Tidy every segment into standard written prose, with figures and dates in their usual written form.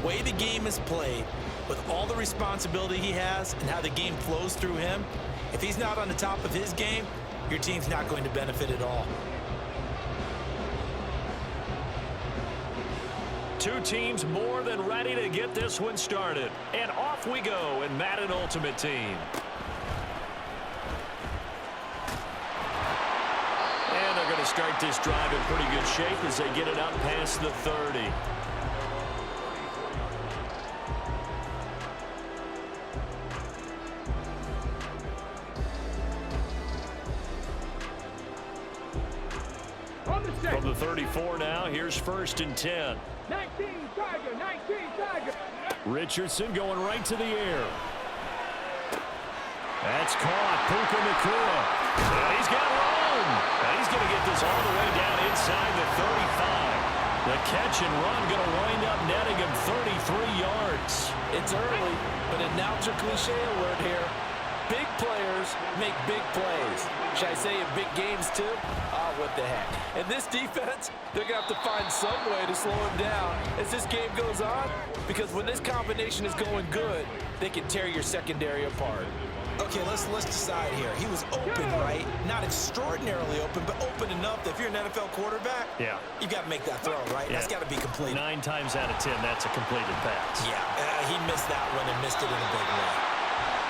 way the game is played, with all the responsibility he has and how the game flows through him, if he's not on the top of his game, your team's not going to benefit at all. Two teams more than ready to get this one started. And off we go in Madden Ultimate Team. And they're going to start this drive in pretty good shape as they get it up past the 30. From the 34 now, here's 1st and 10. 19 Tiger. Richardson going right to the air. That's caught. Puka Nacua. And he's got room. And he's going to get this all the way down inside the 35. The catch and run going to wind up netting him 33 yards. It's early, but it now a cliche alert here. Big players make big plays. Should I say in big games too? Oh, what the heck. And this defense, they're going to have to find some way to slow him down as this game goes on, because when this combination is going good, they can tear your secondary apart. Okay, let's decide here. He was open, right? Not extraordinarily open, but open enough that if you're an NFL quarterback, you've got to make that throw, right? Yeah. That's got to be complete. 9 times out of 10, that's a completed pass. Yeah, he missed that one and missed it in a big way.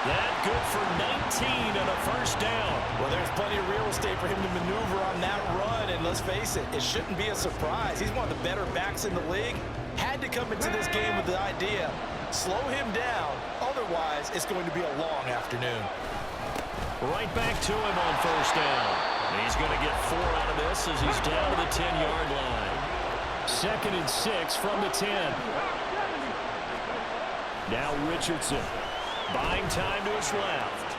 That good for 19 and a 1st down. Well, there's plenty of real estate for him to maneuver on that run, and let's face it, it shouldn't be a surprise. He's one of the better backs in the league. Had to come into this game with the idea, slow him down, otherwise it's going to be a long afternoon. Right back to him on 1st down. And he's going to get 4 out of this as he's down to the 10-yard line. 2nd and 6 from the 10. Now Richardson. Buying time to his left.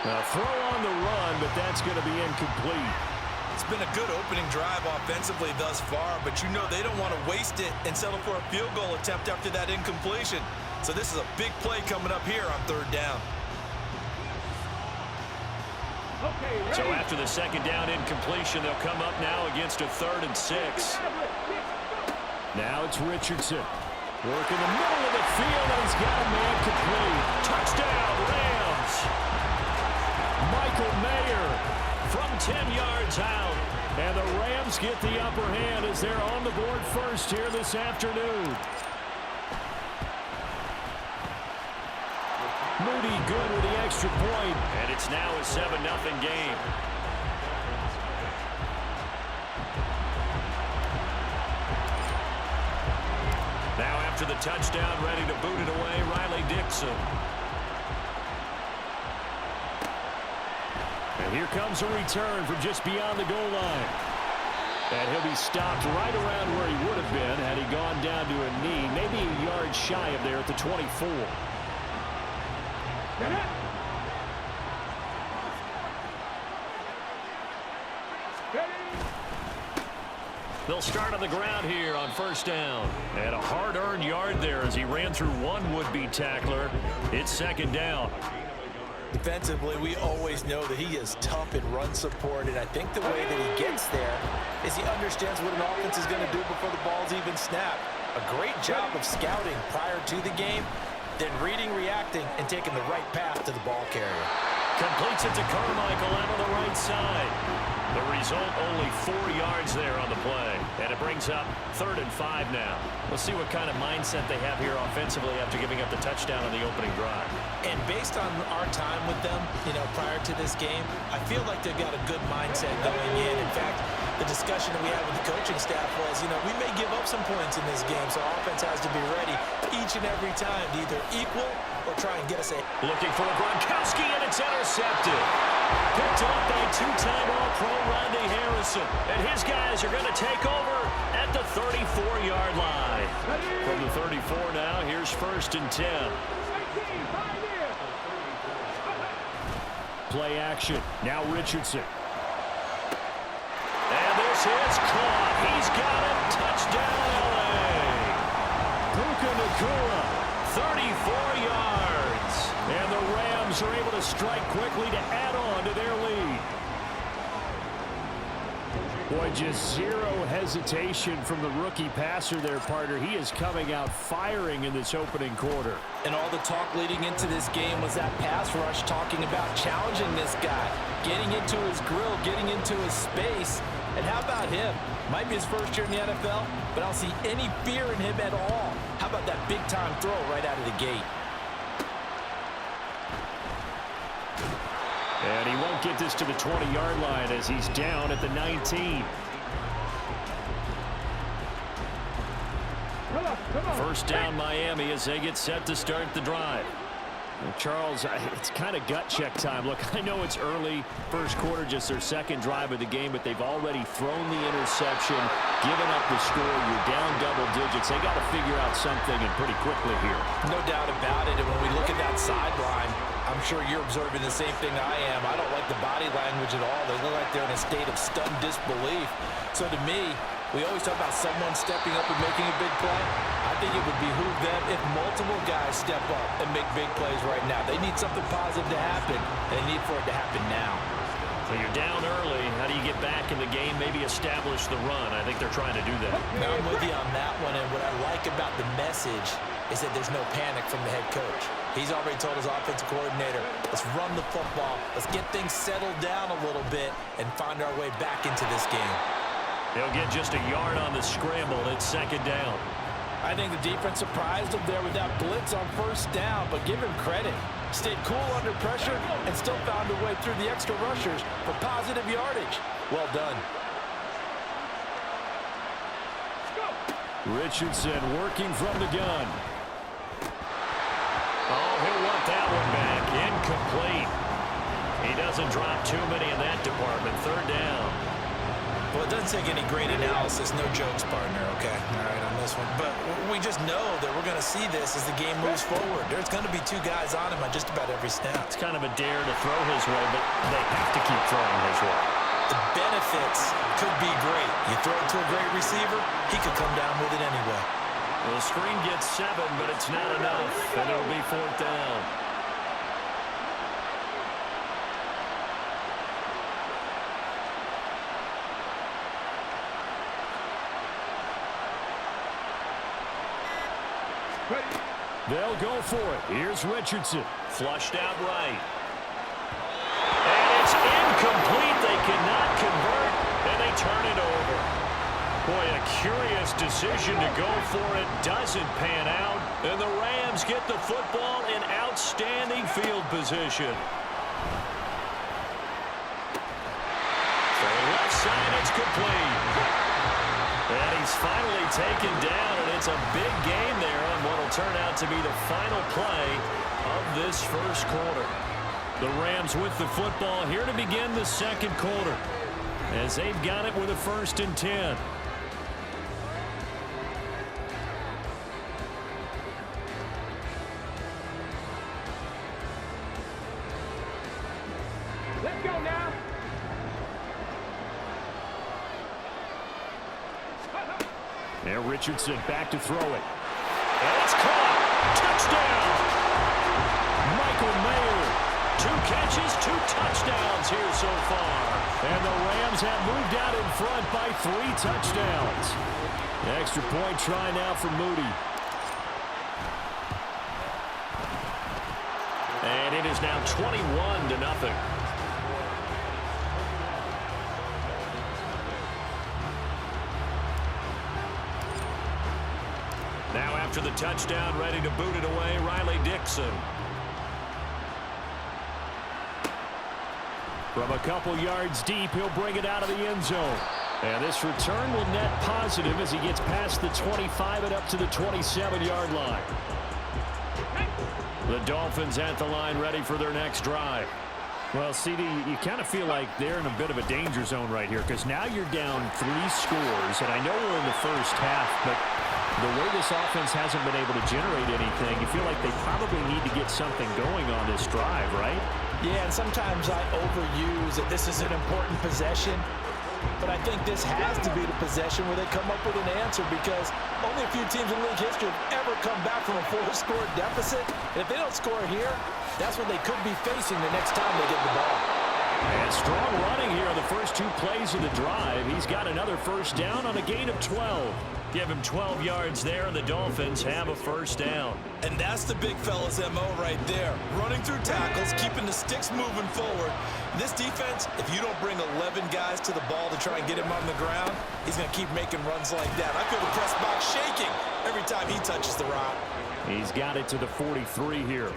A throw on the run, but that's going to be incomplete. It's been a good opening drive offensively thus far, but you know they don't want to waste it and settle for a field goal attempt after that incompletion. So this is a big play coming up here on 3rd down. So after the 2nd down incompletion, they'll come up now against a 3rd and 6. Now it's Richardson. Work in the middle of the field, and he's got a man complete. Touchdown, Rams. Michael Mayer from 10 yards out. And the Rams get the upper hand as they're on the board first here this afternoon. Moody good with the extra point. And it's now a 7-0 game. Now after the touchdown, ready to boot it away, Riley Dixon. And here comes a return from just beyond the goal line. And he'll be stopped right around where he would have been had he gone down to a knee, maybe a yard shy of there at the 24. They'll start on the ground here on 1st down. And a hard-earned yard there as he ran through one would-be tackler. It's 2nd down. Defensively, we always know that he is tough in run support, and I think the way that he gets there is he understands what an offense is going to do before the ball's even snapped. A great job of scouting prior to the game, then reading, reacting, and taking the right path to the ball carrier. Completes it to Carmichael out on the right side. The result, only 4 yards there on the play. And it brings up 3rd and 5 now. We'll see what kind of mindset they have here offensively after giving up the touchdown on the opening drive. And based on our time with them, prior to this game, I feel like they've got a good mindset going in. In fact, the discussion that we had with the coaching staff was, we may give up some points in this game, so offense has to be ready each and every time to either equal or try and get us a... Looking for Gronkowski, and it's intercepted. Picked up by 2-time All-Pro Rodney Harrison. And his guys are going to take over at the 34-yard line. From the 34 now, here's 1st and 10. Play action. Now Richardson. And this is caught. He's got it. Touchdown, L.A. Puka Nacua, 34 yards. And the Rams are able to strike quickly to add on to their lead. Boy, just zero hesitation from the rookie passer there, partner. He is coming out firing in this opening quarter. And all the talk leading into this game was that pass rush talking about challenging this guy, getting into his grill, getting into his space. And how about him? Might be his first year in the NFL, but I don't see any fear in him at all. How about that big-time throw right out of the gate? And he won't get this to the 20-yard line as he's down at the 19. First down Miami as they get set to start the drive. And Charles, it's kind of gut check time. Look, I know it's early, first quarter, just their second drive of the game, but they've already thrown the interception, given up the score. You're down double digits. They got to figure out something, and pretty quickly here. No doubt about it. And when we look at that sideline, I'm sure you're observing the same thing I am. I don't like the body language at all. They look like they're in a state of stunned disbelief. So to me, we always talk about someone stepping up and making a big play. I think it would behoove them if multiple guys step up and make big plays right now. They need something positive to happen, and they need for it to happen now. So you're down early. How do you get back in the game, maybe establish the run? I think they're trying to do that. Now, I'm with you on that one, and what I like about the message is that there's no panic from the head coach. He's already told his offensive coordinator, let's run the football, let's get things settled down a little bit and find our way back into this game. They'll get just a yard on the scramble. It's second down. I think the defense surprised him there with that blitz on first down, but give him credit. Stayed cool under pressure and still found a way through the extra rushers for positive yardage. Well done. Richardson working from the gun. Oh, he'll want that one back. Incomplete. He doesn't drop too many in that department. Third down. Well, it doesn't take any great analysis, no jokes, partner, okay? All right, on this one. But we just know that we're going to see this as the game moves forward. There's going to be two guys on him on just about every snap. It's kind of a dare to throw his way, but they have to keep throwing his way. The benefits could be great. You throw it to a great receiver, he could come down with it anyway. Well, the screen gets 7, but it's not enough, and it'll be fourth down. They'll go for it. Here's Richardson. Flushed out right. And it's incomplete. They cannot convert, and they turn it over. Boy, a curious decision to go for it. Doesn't pan out, and the Rams get the football in outstanding field position. For the left side, it's complete. And he's finally taken down, and it's a big game there on what will turn out to be the final play of this first quarter. The Rams with the football here to begin the second quarter as they've got it with a 1st and 10. Let's go now. There, Richardson back to throw it. And it's caught. Touchdown. Michael Mayer. 2 catches, 2 touchdowns here so far. And the Rams have moved out in front by 3 touchdowns. Extra point try now for Moody. And it is now 21-0. Now after the touchdown, ready to boot it away, Riley Dixon. From a couple yards deep, he'll bring it out of the end zone. And this return will net positive as he gets past the 25 and up to the 27-yard line. The Dolphins at the line, ready for their next drive. Well, CD, you kind of feel like they're in a bit of a danger zone right here because now you're down 3 scores, and I know we're in the first half, but the way this offense hasn't been able to generate anything, you feel like they probably need to get something going on this drive, right? Yeah, and sometimes I overuse that this is an important possession, but I think this has to be the possession where they come up with an answer because only a few teams in league history have ever come back from a 4-score deficit. And if they don't score here, that's what they could be facing the next time they get the ball. And strong running here on the first 2 plays of the drive. He's got another first down on a gain of 12. Give him 12 yards there, and the Dolphins have a first down. And that's the big fella's MO right there. Running through tackles, keeping the sticks moving forward. This defense, if you don't bring 11 guys to the ball to try and get him on the ground, he's going to keep making runs like that. I feel the press box shaking every time he touches the rock. He's got it to the 43 here.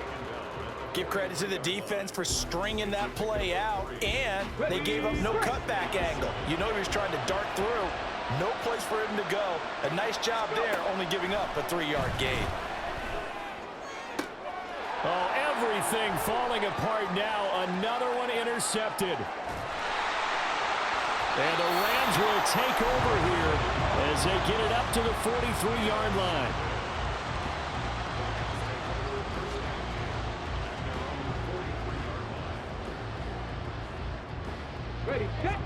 Give credit to the defense for stringing that play out, and they gave up no cutback angle. You know he was trying to dart through. No place for him to go. A nice job there, only giving up a 3-yard gain. Oh, everything falling apart now. Another one intercepted. And the Rams will take over here as they get it up to the 43-yard line. Ready, set.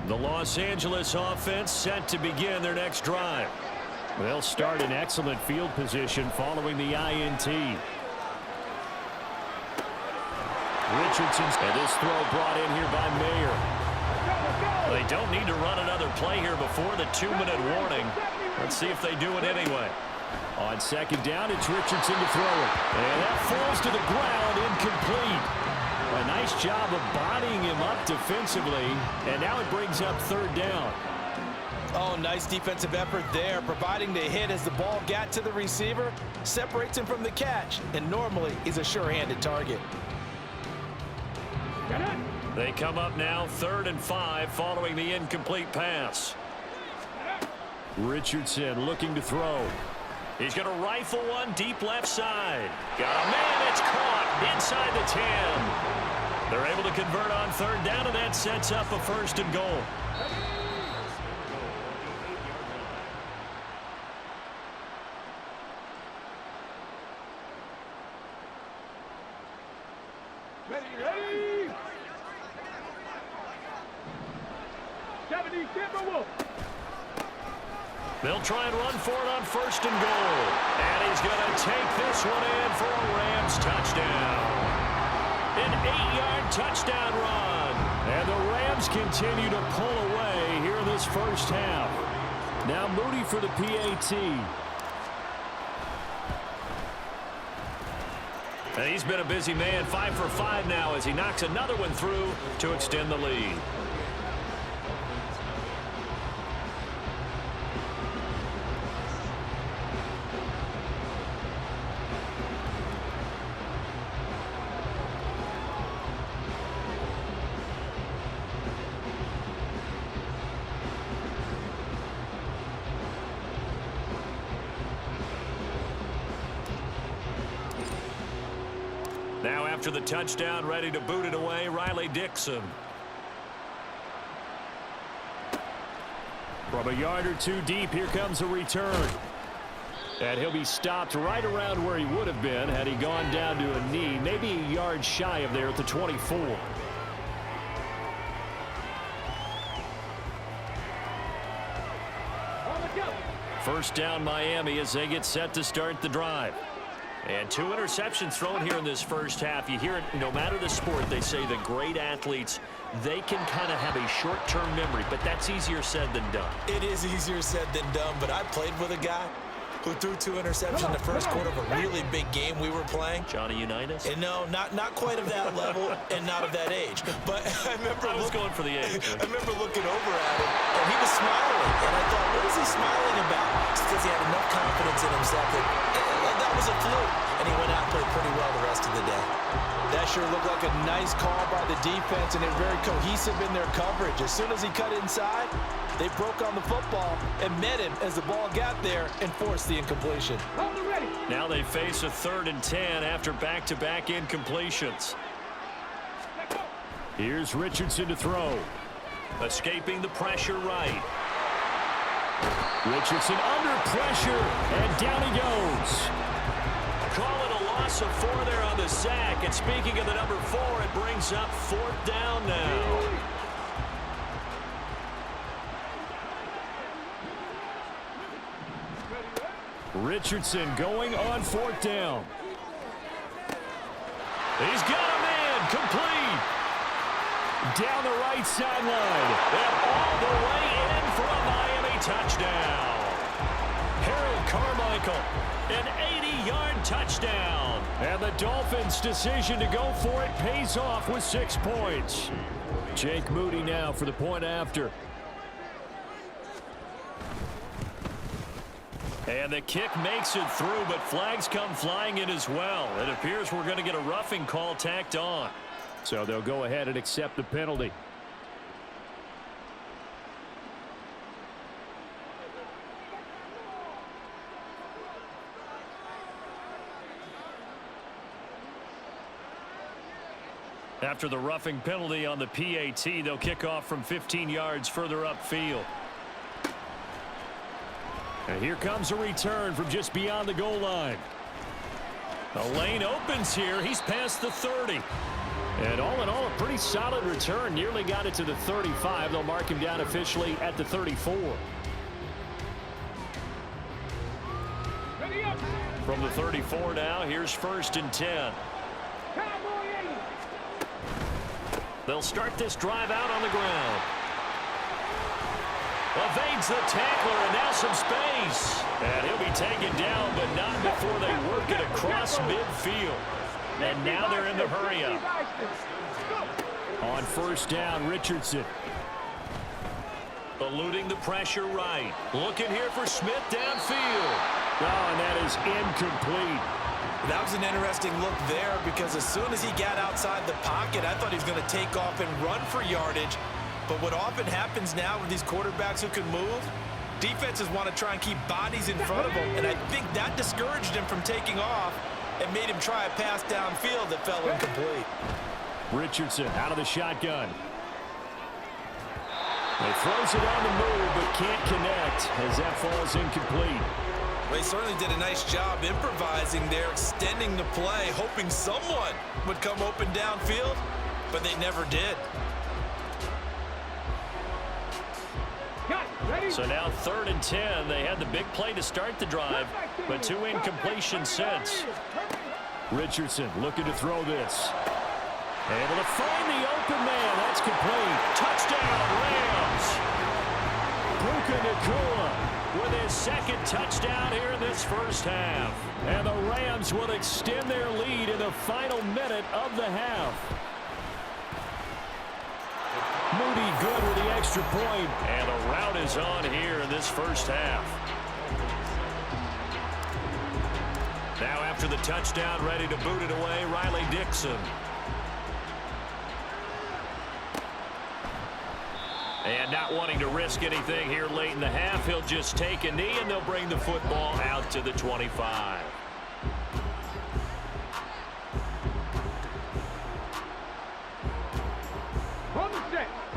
The Los Angeles offense set to begin their next drive. They'll start in excellent field position following the INT. Richardson, and this throw brought in here by Mayer. They don't need to run another play here before the 2-minute warning. Let's see if they do it anyway. On second down, it's Richardson to throw it. And that falls to the ground, incomplete. A nice job of bodying him up defensively, and now it brings up 3rd down. Oh, nice defensive effort there, providing the hit as the ball got to the receiver, separates him from the catch, and normally he's a sure-handed target. They come up now 3rd and 5 following the incomplete pass. Richardson looking to throw. He's going to rifle one deep left side. Got a man, it's caught inside the 10. They're able to convert on 3rd down, and that sets up a 1st and goal. Ready. 70 Timberwolves. They'll try and run for it on 1st and goal. And he's going to take this one in for a Rams touchdown. An 8-yard touchdown run. And the Rams continue to pull away here in this first half. Now Moody for the PAT. And he's been a busy man, 5 for 5 now as he knocks another one through to extend the lead. Now after the touchdown, ready to boot it away, Riley Dixon. From a yard or 2 deep, here comes a return. And he'll be stopped right around where he would have been had he gone down to a knee, maybe a yard shy of there at the 24. First down Miami as they get set to start the drive. And 2 interceptions thrown here in this first half. You hear it, no matter the sport, they say the great athletes, they can kind of have a short-term memory, but that's easier said than done. It is easier said than done, but I played with a guy who threw 2 interceptions in the first quarter of a really big game we were playing. Johnny Unitas? And no, not quite of that level and not of that age. But I remember I was going for the age. I remember looking over at him, and he was smiling. And I thought, what is he smiling about? It's because he had enough confidence in himself that was a fluke. And he went out and played pretty well the rest of the day. That sure looked like a nice call by the defense, and they're very cohesive in their coverage. As soon as he cut inside, they broke on the football and met him as the ball got there and forced the incompletion. Now they face a 3rd and 10 after back-to-back incompletions. Here's Richardson to throw. Escaping the pressure right. Richardson under pressure, and down he goes. Call it a loss of 4 there on the sack. And speaking of the number 4, it brings up 4th down now. Richardson going on 4th down. He's got a man complete. Down the right sideline. And all the way in for a Miami touchdown. Harold Carmichael, an 80-yard touchdown. And the Dolphins' decision to go for it pays off with 6 points. Jake Moody now for the point after. And the kick makes it through, but flags come flying in as well. It appears we're going to get a roughing call tacked on. So they'll go ahead and accept the penalty. After the roughing penalty on the PAT, they'll kick off from 15 yards further upfield. And here comes a return from just beyond the goal line. The lane opens here. He's past the 30. And all in all, a pretty solid return. Nearly got it to the 35. They'll mark him down officially at the 34. From the 34 now, here's 1st and 10. They'll start this drive out on the ground. Evades the tackler, and now some space. And he'll be taken down, but not before they work it across midfield. And now they're in the hurry-up. On 1st down, Richardson. Eluding the pressure right. Looking here for Smith downfield. Oh, and that is incomplete. That was an interesting look there because as soon as he got outside the pocket, I thought he was going to take off and run for yardage. But what often happens now with these quarterbacks who can move, defenses want to try and keep bodies in front of them, and I think that discouraged him from taking off and made him try a pass downfield that fell incomplete. Richardson out of the shotgun. He throws it on the move but can't connect as that falls incomplete. They certainly did a nice job improvising there, extending the play, hoping someone would come open downfield, but they never did. So now 3rd and 10. They had the big play to start the drive, but 2 incompletions since. Richardson looking to throw this. Able to find the open man. That's complete. Touchdown, Rams. Puka Nacua with his 2nd touchdown here in this first half. And the Rams will extend their lead in the final minute of the half. Moody good with the extra point. And the rout is on here in this first half. Now after the touchdown, ready to boot it away, Riley Dixon. And not wanting to risk anything here late in the half, he'll just take a knee and they'll bring the football out to the 25.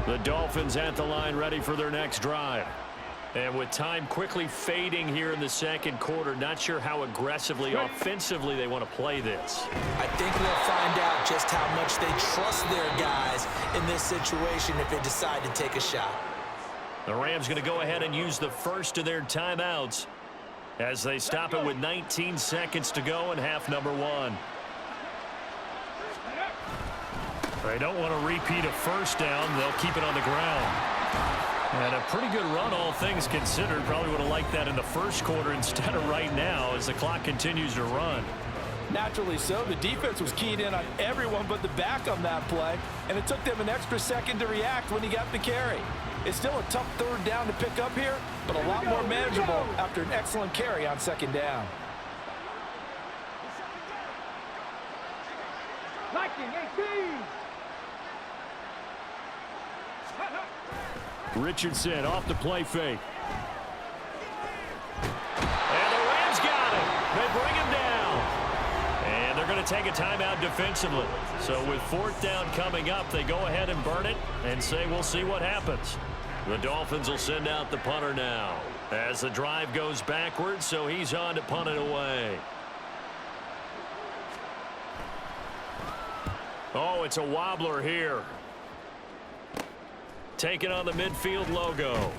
The Dolphins at the line ready for their next drive. And with time quickly fading here in the 2nd quarter, not sure how aggressively, offensively they want to play this. I think we'll find out just how much they trust their guys in this situation if they decide to take a shot. The Rams going to go ahead and use the first of their timeouts as they stop it with 19 seconds to go in half number 1. They don't want to repeat a first down. They'll keep it on the ground. And a pretty good run, all things considered. Probably would have liked that in the first quarter instead of right now as the clock continues to run. Naturally so. The defense was keyed in on everyone but the back on that play, and it took them an extra second to react when he got the carry. It's still a tough 3rd down to pick up here, but a lot more manageable after an excellent carry on 2nd down. Liking 18. Richardson off the play fake. And the Rams got him. They bring him down. And they're going to take a timeout defensively. So with 4th down coming up, they go ahead and burn it and say we'll see what happens. The Dolphins will send out the punter now as the drive goes backwards, so he's on to punt it away. Oh, it's a wobbler here. Taking on the midfield logo.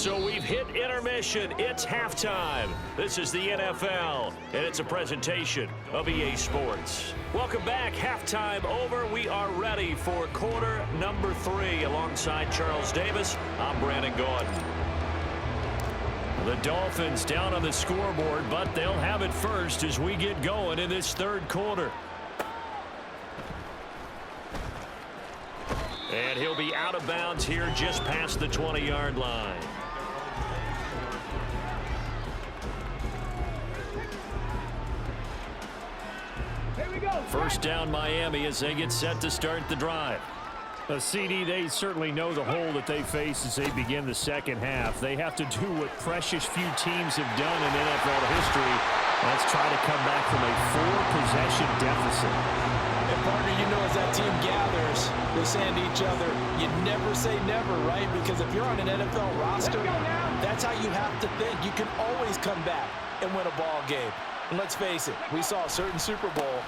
So we've hit intermission. It's halftime. This is the NFL, and it's a presentation of EA Sports. Welcome back. Halftime over. We are ready for quarter number 3. Alongside Charles Davis, I'm Brandon Gaudin. The Dolphins down on the scoreboard, but they'll have it first as we get going in this third quarter. And he'll be out of bounds here just past the 20-yard line. First down Miami as they get set to start the drive. CD, they certainly know the hole that they face as they begin the second half. They have to do what precious few teams have done in NFL history. Let's try to come back from a 4-possession deficit. And partner, you know, as that team gathers, they're saying to each other, you never say never, right? Because if you're on an NFL roster, that's how you have to think. You can always come back and win a ball game. And let's face it, we saw a certain Super Bowl,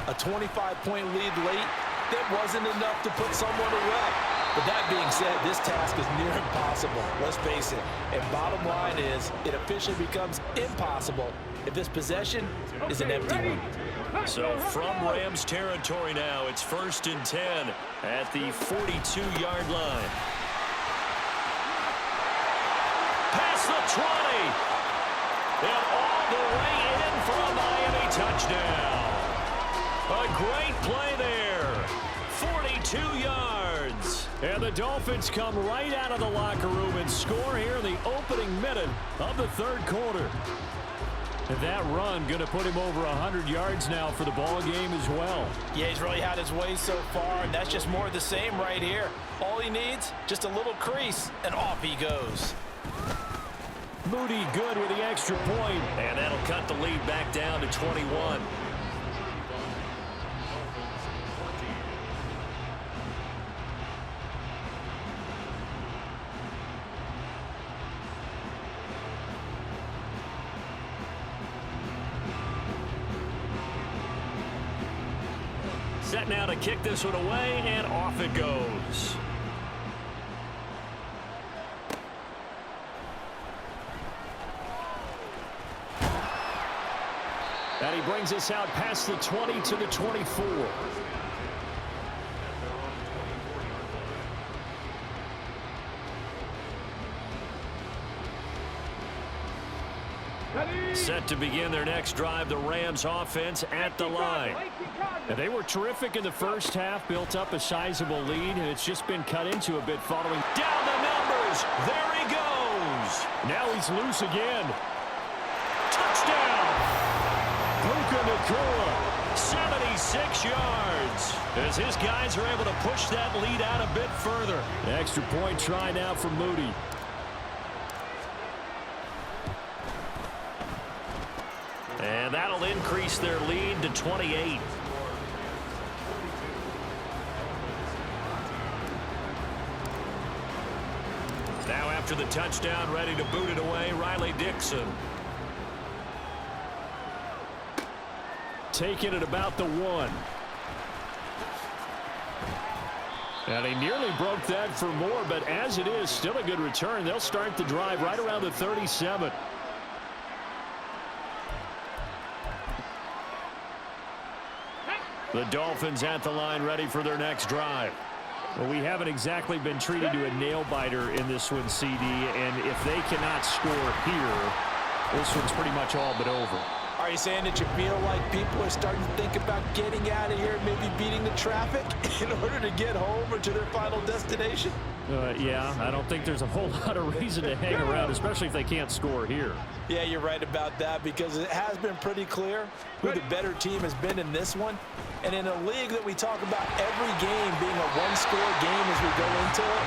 a 25-point lead late, that wasn't enough to put someone away. But that being said, this task is near impossible. Let's face it. And bottom line is, it officially becomes impossible if this possession is an empty one. So from Rams territory now, it's 1st and 10 at the 42-yard line. Past the 20. And all the way in for a Miami touchdown. A great play there. 42 yards. And the Dolphins come right out of the locker room and score here in the opening minute of the third quarter. And that run going to put him over 100 yards now for the ball game as well. Yeah, he's really had his way so far, and that's just more of the same right here. All he needs, just a little crease, and off he goes. Moody good with the extra point. And that'll cut the lead back down to 21. Set now to kick this one away, and off it goes. And he brings us out past the 20 to the 24. Set to begin their next drive, the Rams offense at the line. And they were terrific in the first half, built up a sizable lead, and it's just been cut into a bit following. Down the numbers. There he goes. Now he's loose again. Touchdown. Puka Nacua. 76 yards. As his guys are able to push that lead out a bit further. Extra point try now for Moody. And that'll increase their lead to 28. Now after the touchdown, ready to boot it away, Riley Dixon. Taking it about the 1. And he nearly broke that for more, but as it is, still a good return. They'll start the drive right around the 37. The Dolphins at the line, ready for their next drive. Well, we haven't exactly been treated to a nail-biter in this one, CD, and if they cannot score here, this one's pretty much all but over. Are you saying that you feel like people are starting to think about getting out of here, maybe beating the traffic in order to get home or to their final destination? Yeah, I don't think there's a whole lot of reason to hang around, especially if they can't score here. Yeah, you're right about that, because it has been pretty clear who the better team has been in this one. And in a league that we talk about every game being a one-score game as we go into it,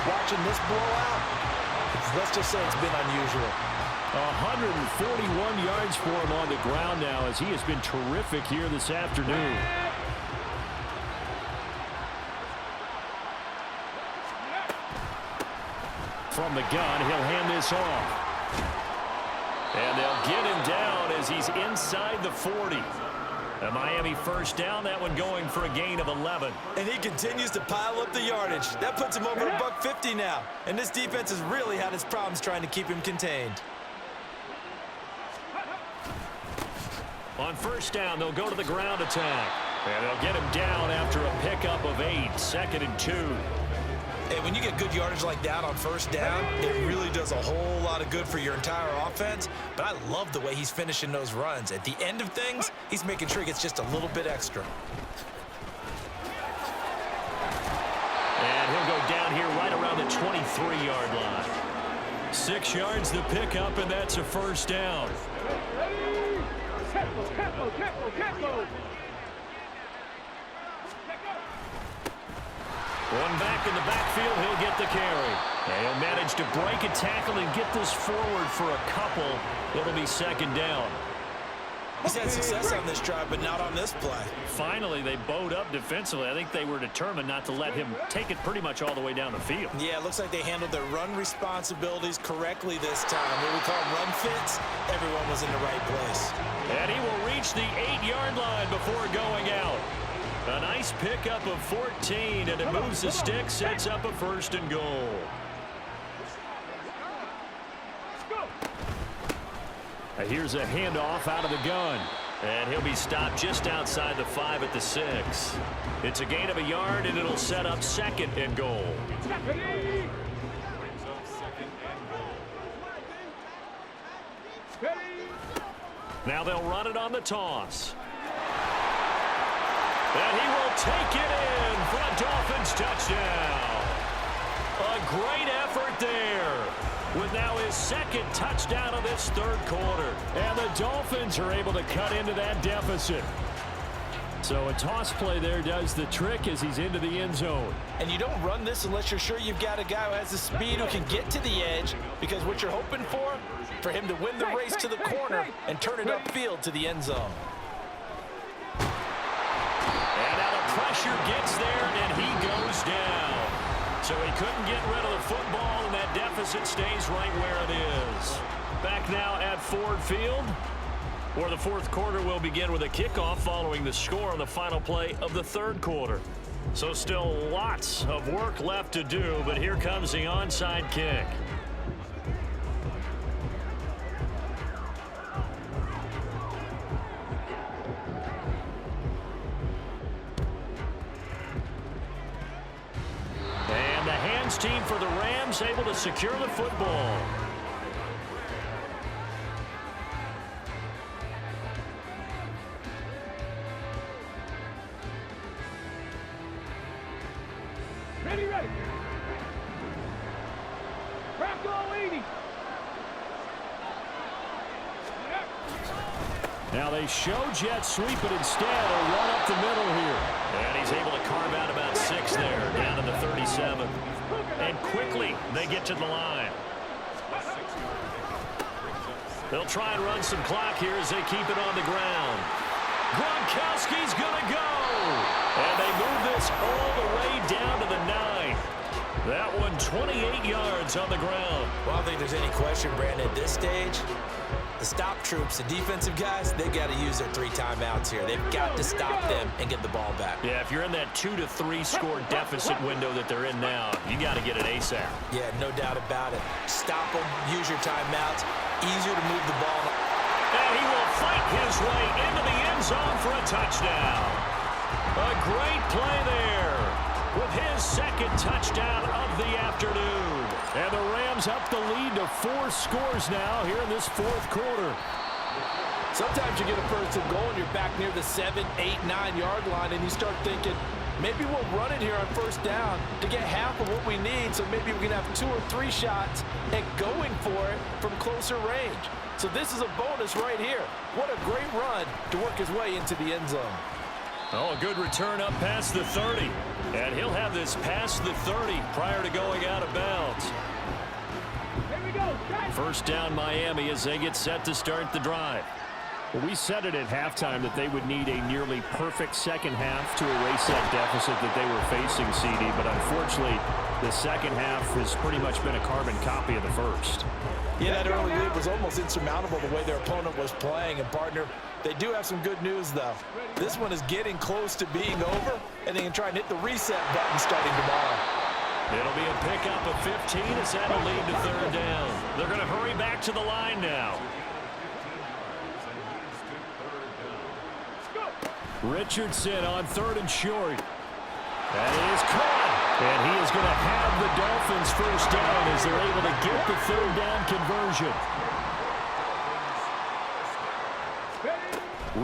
watching this blowout, let's just say it's been unusual. 141 yards for him on the ground now, as he has been terrific here this afternoon. From the gun, he'll hand this off. And they'll get him down as he's inside the 40. A Miami first down, that one going for a gain of 11. And he continues to pile up the yardage. That puts him over $150 now. And this defense has really had its problems trying to keep him contained. On first down, they'll go to the ground attack. And they'll get him down after a pickup of 8, 2nd and 2. Hey, when you get good yardage like that on first down, it really does a whole lot of good for your entire offense. But I love the way he's finishing those runs. At the end of things, he's making sure he gets just a little bit extra. And he'll go down here right around the 23-yard line. 6 yards the pickup, and that's a first down. Tempo. One back in the backfield, he'll get the carry. And he'll manage to break a tackle and get this forward for a couple. It'll be 2nd down. He's had success on this drive, but not on this play. Finally, they bowed up defensively. I think they were determined not to let him take it pretty much all the way down the field. Yeah, it looks like they handled their run responsibilities correctly this time. What we call run fits, everyone was in the right place. And he will reach the 8-yard line before going out. A nice pickup of 14, and it moves the stick, sets up a 1st and goal. Here's a handoff out of the gun. And he'll be stopped just outside the 5 at the 6. It's a gain of a yard, and it'll set up 2nd and goal. Now they'll run it on the toss. And he will take it in for a Dolphins touchdown. A great effort there, with now his 2nd touchdown of this 3rd quarter. And the Dolphins are able to cut into that deficit. So a toss play there does the trick as he's into the end zone. And you don't run this unless you're sure you've got a guy who has the speed who can get to the edge, because what you're hoping for him to win the race to the corner and turn it upfield to the end zone. And now the pressure gets there, and he goes down. So he couldn't get rid of the football, and that deficit stays right where it is. Back now at Ford Field, where the 4th quarter will begin with a kickoff following the score on the final play of the 3rd quarter. So still lots of work left to do, but here comes the onside kick. And the hands team for the Rams able to secure the football. Ready. Rocco 80. Now they show jet sweep, but instead a run up the middle here. And he's able to carve out about 6 there, down to the 37. And quickly, they get to the line. They'll try and run some clock here as they keep it on the ground. Gronkowski's going to go. And they move this all the way down to the 9. That one 28 yards on the ground. Well, I don't think there's any question, Brandon, at this stage. The stop troops, the defensive guys, they got to use their 3 timeouts here. They've got to stop them and get the ball back. Yeah, if you're in that 2 to 3 score deficit window that they're in now, you got to get it ASAP. Yeah, no doubt about it. Stop them, use your timeouts. Easier to move the ball. And he will fight his way into the end zone for a touchdown. A great play there with his 2nd touchdown of the afternoon. And the Rams up the lead to 4 scores now here in this 4th quarter. Sometimes you get a first and goal and you're back near the 7, 8, 9-yard line, and you start thinking, maybe we'll run it here on first down to get half of what we need, so maybe we can have 2 or 3 shots and going for it from closer range. So this is a bonus right here. What a great run to work his way into the end zone. Oh, a good return up past the 30. And he'll have this past the 30 prior to going out of bounds. Here we go. First down Miami as they get set to start the drive. Well, we said it at halftime that they would need a nearly perfect second half to erase that deficit that they were facing, CD. But unfortunately, the second half has pretty much been a carbon copy of the first. Yeah, that early lead was almost insurmountable the way their opponent was playing. And, partner, they do have some good news, though. This one is getting close to being over, and they can try and hit the reset button starting tomorrow. It'll be a pickup of 15 as that'll lead to third down. They're going to hurry back to the line now. Richardson on 3rd and short. That is caught. And he is going to have the Dolphins first down as they're able to get the 3rd down conversion.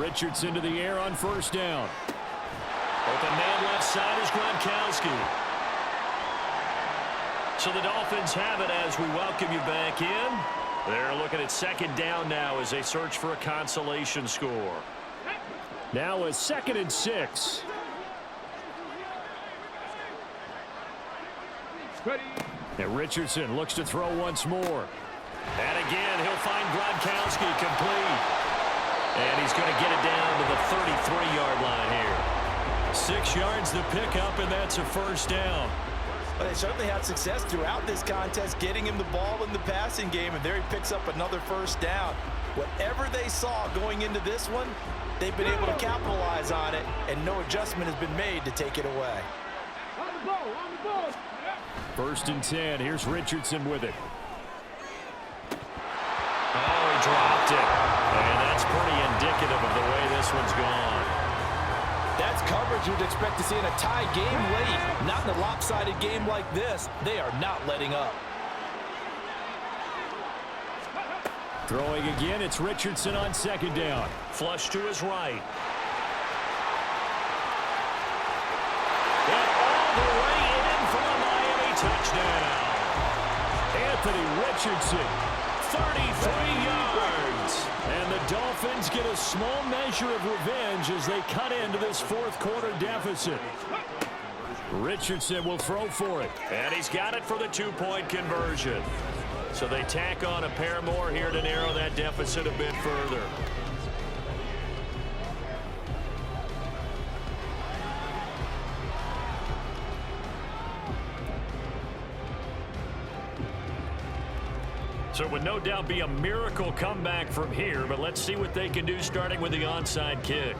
Richardson to the air on 1st down. Open man left side is Gronkowski. So the Dolphins have it as we welcome you back in. They're looking at 2nd down now as they search for a consolation score. Now a 2nd and 6. And Richardson looks to throw once more. And again, he'll find Gronkowski complete. And he's going to get it down to the 33-yard line here. 6 yards the pickup, and that's a 1st down. Well, they certainly had success throughout this contest getting him the ball in the passing game, and there he picks up another 1st down. Whatever they saw going into this one, they've been able to capitalize on it, and no adjustment has been made to take it away. On the ball, on the ball. 1st and 10. Here's Richardson with it. Oh, he dropped it. And that's pretty indicative of the way this one's gone. That's coverage you'd expect to see in a tie game late. Not in a lopsided game like this. They are not letting up. Throwing again, it's Richardson on 2nd down. Flush to his right. And all the way in for a Miami touchdown. Anthony Richardson, 33 yards. And the Dolphins get a small measure of revenge as they cut into this 4th quarter deficit. Richardson will throw for it. And he's got it for the 2-point conversion. So they tack on a pair more here to narrow that deficit a bit further. So it would no doubt be a miracle comeback from here, but let's see what they can do starting with the onside kick.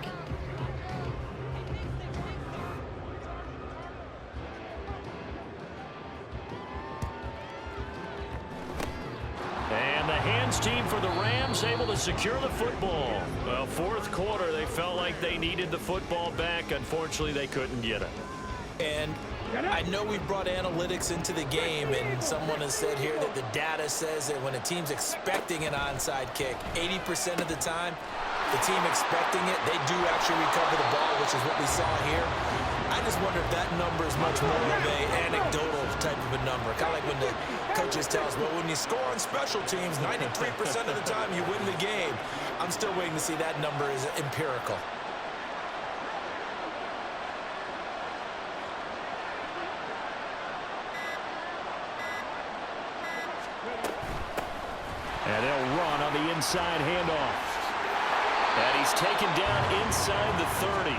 And the hands team for the Rams able to secure the football. Well, 4th quarter, they felt like they needed the football back. Unfortunately, they couldn't get it. And I know we've brought analytics into the game, and someone has said here that the data says that when a team's expecting an onside kick, 80% of the time, the team expecting it, they do actually recover the ball, which is what we saw here. I just wonder if that number is much more of an anecdotal type of a number. Kind of like when the coaches tell us, well, when you score on special teams, 93% of the time you win the game. I'm still waiting to see that number is empirical. And they'll run on the inside handoff. And he's taken down inside the 30.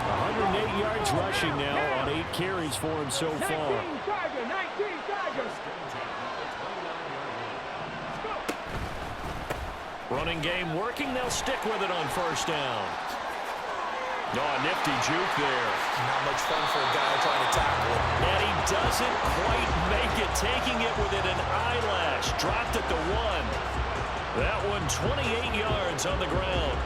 108 yards rushing now on 8 carries for him so far. 19 Tiger. Running game working. They'll stick with it on 1st down. Oh, a nifty juke there. Not much fun for a guy trying to tackle it. And he doesn't quite make it, taking it within an eyelash. Dropped it to 1. That one 28 yards on the ground.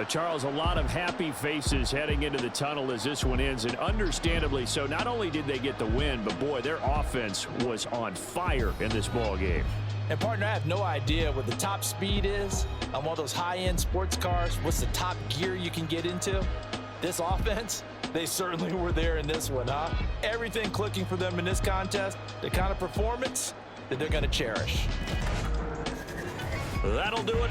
Charles, a lot of happy faces heading into the tunnel as this one ends, and understandably so. Not only did they get the win, but boy, their offense was on fire in this ball game. And partner, I have no idea what the top speed is on one of those high-end sports cars. What's the top gear you can get into? This offense, they certainly were there in this one, huh? Everything clicking for them in this contest, the kind of performance that they're going to cherish. That'll do it.